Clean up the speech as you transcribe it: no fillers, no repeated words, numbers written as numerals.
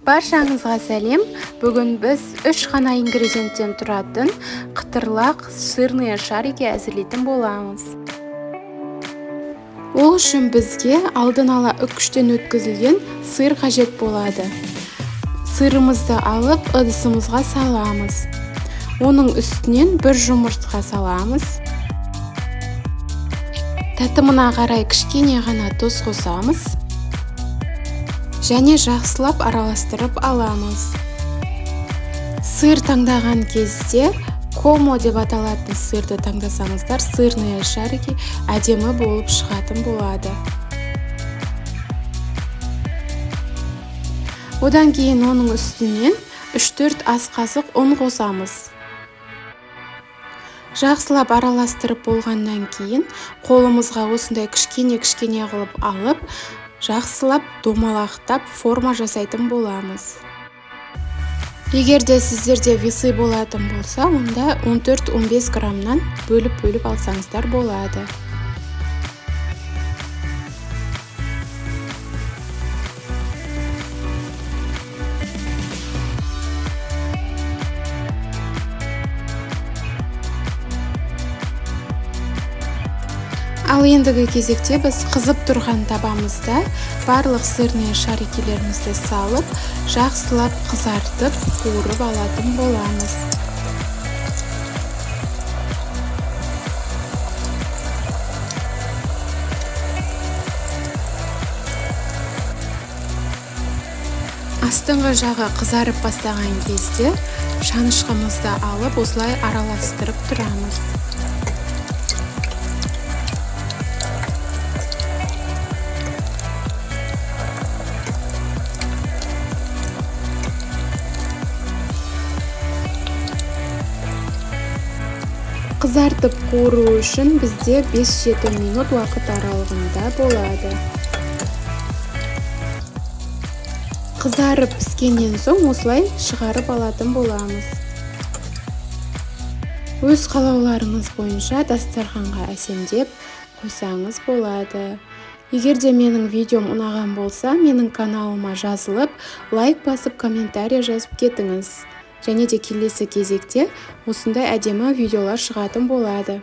Баршаңызға сәлем. Бүгін біз 3 ғана ингредиенттен тұратын қытырлақ сырные шарики әзірлейтін боламыз. Ол үшін бізге алдын ала үккіштен өткізілген сыр қажет болады. Сырымызды алып ыдысымызға саламыз. Оның үстінен бір жұмыртқа саламыз. Татымына қарай кішкене ғана тұз қосамыз. Және жақсылап араластырып аламыз. Сыр таңдаған кезде комо деп аталатын сырды таңдасаңыздар, сырные шарики әдемі болып шығатын болады. Одан кейін оның үстінен 3-4 ас қасық ұн қосамыз. Жақсылап араластырып болғаннан кейін қолымызға осындай кішкене қылып алып, жақсылап домалақтап форма жасайтын боламыз. Егерде сіздерде весы болатын болса, онда 14-15 граммнан бөліп алсаңыздар болады. Ал ендігі кезекте біз қызып тұрған табамызда барлық сырные шарикилерімізді салып, жақсылап қызартып, қуырып алатын боламыз. Астыңғы жағы қызарып бастаған кезде шанышқымызды алып, осылай араластырып тұрамыз. Қызартып қуыру үшін бізде 5-7 минут уақыт аралығында болады. Қызарып піскеннен соң осылай шығарып алатын боламыз. Өз қалауларыңыз бойынша дастарханға әсемдеп қойсаңыз болады. Егерде менің видеом ұнаған болса, менің каналыма жазылып, лайк басып, комментарий жазып кетіңіз. Және де келесі кезекте осындай әдемі видеолар шығатын болады.